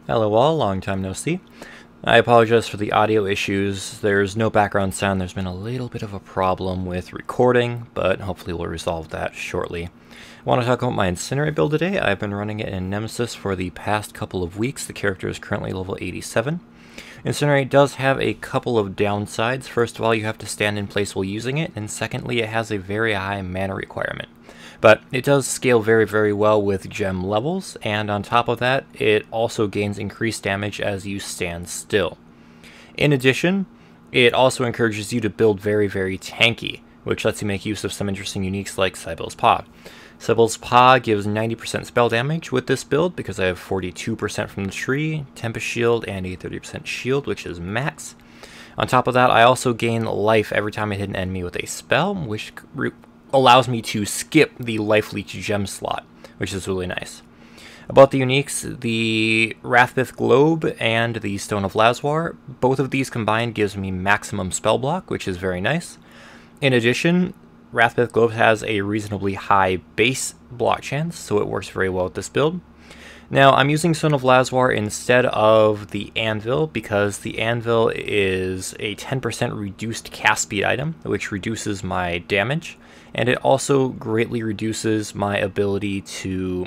Hello all, long time no see. I apologize for the audio issues. There's no background sound. There's been a little bit of a problem with recording, but hopefully we'll resolve that shortly. I want to talk about my Incinerate build today. I've been running it in Nemesis for the past couple of weeks. The character is currently level 87. Incinerate does have a couple of downsides. First of all, you have to stand in place while using it, and secondly, it has a very high mana requirement. But it does scale very well with gem levels, and on top of that, it also gains increased damage as you stand still. In addition, it also encourages you to build very tanky, which lets you make use of some interesting uniques like Cybele's Paw. Cybele's Paw gives 90% spell damage with this build because I have 42% from the tree, Tempest Shield, and a 30% shield, which is max. On top of that, I also gain life every time I hit an enemy with a spell, which allows me to skip the life leech gem slot, which is really nice. About the uniques, the Rathbith Globe and the Stone of Lazwar, both of these combined gives me maximum spell block, which is very nice. In addition, Rathbith Globe has a reasonably high base block chance, so it works very well with this build. Now, I'm using Stone of Lazwar instead of the Anvil because the Anvil is a 10% reduced cast speed item, which reduces my damage, and it also greatly reduces my ability to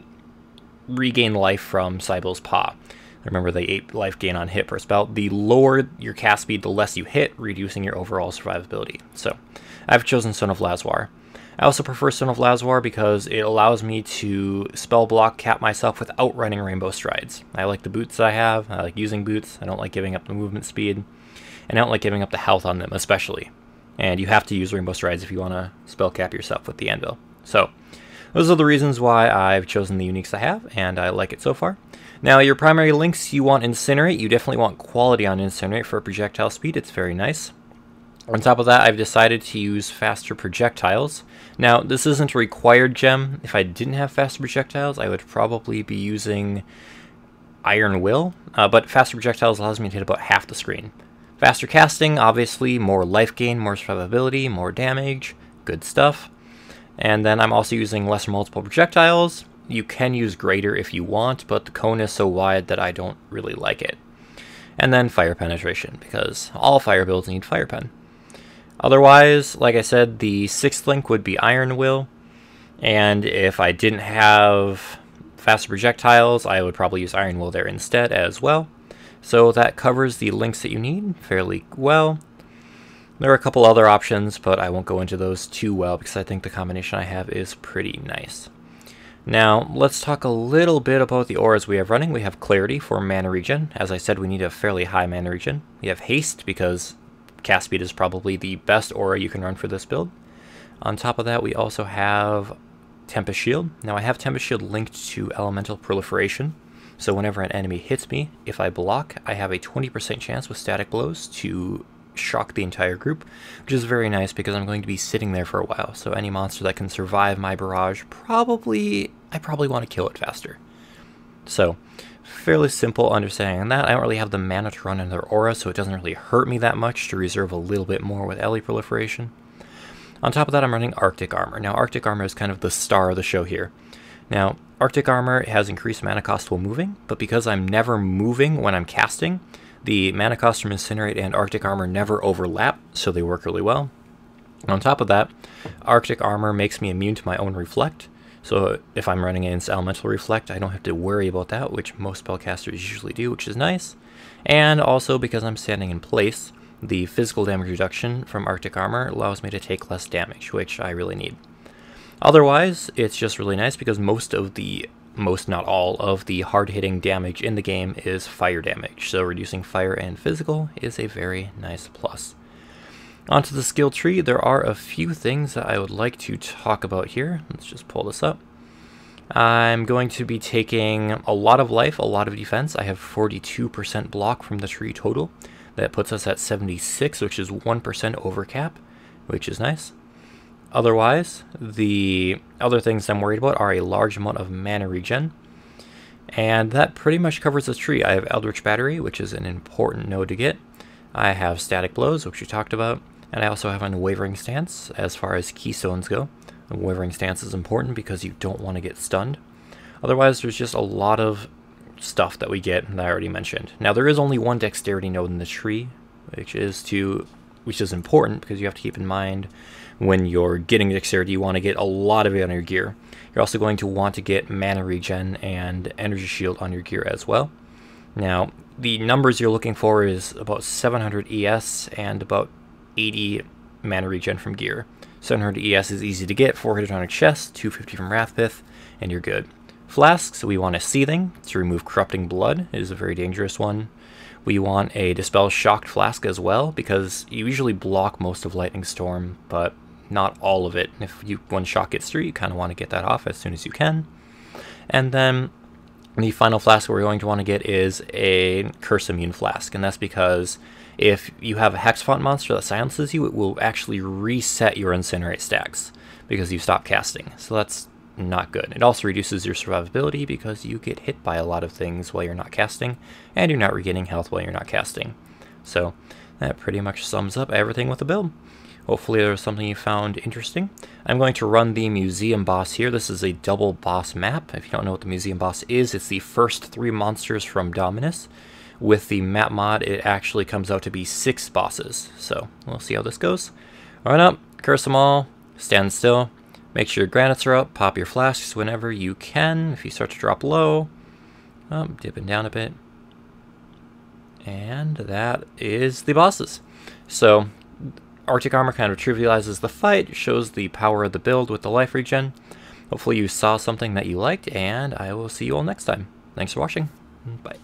regain life from Cybele's Paw. Remember the 8 life gain on hit per spell. The lower your cast speed, the less you hit, reducing your overall survivability. So, I've chosen Stone of Lazwar. I also prefer Stone of Lazwar because it allows me to spell block cap myself without running Rainbow Strides. I like the boots that I have, I like using boots, I don't like giving up the movement speed, and I don't like giving up the health on them especially. And you have to use Rainbow Strides if you want to spell cap yourself with the Anvil. So, those are the reasons why I've chosen the uniques I have, and I like it so far. Now, your primary links, you want Incinerate. You definitely want quality on Incinerate for projectile speed. It's very nice. On top of that, I've decided to use faster projectiles. Now, this isn't a required gem. If I didn't have faster projectiles, I would probably be using Iron Will, but faster projectiles allows me to hit about half the screen. Faster casting, obviously, more life gain, more survivability, more damage, good stuff. And then I'm also using lesser multiple projectiles. You can use greater if you want, but the cone is so wide that I don't really like it. And then fire penetration, because all fire builds need fire pen. Otherwise, like I said, the 6th link would be Iron Will, and if I didn't have faster projectiles, I would probably use Iron Will there instead as well. So that covers the links that you need fairly well. There are a couple other options, but I won't go into those too well because I think the combination I have is pretty nice. Now, let's talk a little bit about the auras we have running. We have Clarity for mana regen. As I said, we need a fairly high mana regen. We have Haste because cast speed is probably the best aura you can run for this build. On top of that, we also have Tempest Shield. Now, I have Tempest Shield linked to Elemental Proliferation. So whenever an enemy hits me, if I block, I have a 20% chance with static blows to shock the entire group, which is very nice because I'm going to be sitting there for a while. So any monster that can survive my barrage, I probably want to kill it faster. So, fairly simple understanding on that. I don't really have the mana to run another aura, so it doesn't really hurt me that much to reserve a little bit more with Ele Proliferation. On top of that, I'm running Arctic Armor. Now, Arctic Armor is kind of the star of the show here. Now, Arctic Armor has increased mana cost while moving, but because I'm never moving when I'm casting, the mana cost from Incinerate and Arctic Armor never overlap, so they work really well. On top of that, Arctic Armor makes me immune to my own Reflect, so if I'm running against Elemental Reflect, I don't have to worry about that, which most spellcasters usually do, which is nice. And also, because I'm standing in place, the physical damage reduction from Arctic Armor allows me to take less damage, which I really need. Otherwise, it's just really nice because not all of the hard-hitting damage in the game is fire damage, so reducing fire and physical is a very nice plus. Onto the skill tree, there are a few things that I would like to talk about here. Let's just pull this up. I'm going to be taking a lot of life, a lot of defense. I have 42% block from the tree total. That puts us at 76, which is 1% over cap, which is nice. Otherwise, the other things I'm worried about are a large amount of mana regen, and that pretty much covers the tree. I have Eldritch Battery, which is an important node to get. I have Static Blows, which we talked about, and I also have Unwavering Stance as far as keystones go. Unwavering Stance is important because you don't want to get stunned. Otherwise, there's just a lot of stuff that we get that I already mentioned. Now there is only one dexterity node in the tree, which is important because you have to keep in mind when you're getting dexterity, you want to get a lot of it on your gear. You're also going to want to get mana regen and energy shield on your gear as well. Now, the numbers you're looking for is about 700 ES and about 80 mana regen from gear. 700 ES is easy to get, 400 on a chest, 250 from Wrathpith, and you're good. Flasks, we want a Seething to remove Corrupting Blood. It is a very dangerous one. We want a Dispel Shocked Flask as well, because you usually block most of Lightning Storm, but not all of it. If one shot gets through, you kind of want to get that off as soon as you can. And then the final flask we're going to want to get is a Curse Immune Flask, and that's because if you have a Hexfont monster that silences you, it will actually reset your Incinerate stacks because you stop casting. So that's not good. It also reduces your survivability because you get hit by a lot of things while you're not casting, and you're not regaining health while you're not casting. So that pretty much sums up everything with the build. Hopefully there was something you found interesting. I'm going to run the museum boss here. This is a double boss map. If you don't know what the museum boss is, it's the first 3 monsters from Dominus. With the map mod, it actually comes out to be 6 bosses. So we'll see how this goes. Run up, curse them all, stand still, make sure your granites are up, pop your flasks whenever you can. If you start to drop low, dipping down a bit. And that is the bosses. So Arctic Armor kind of trivializes the fight, shows the power of the build with the life regen. Hopefully you saw something that you liked, and I will see you all next time. Thanks for watching. Bye.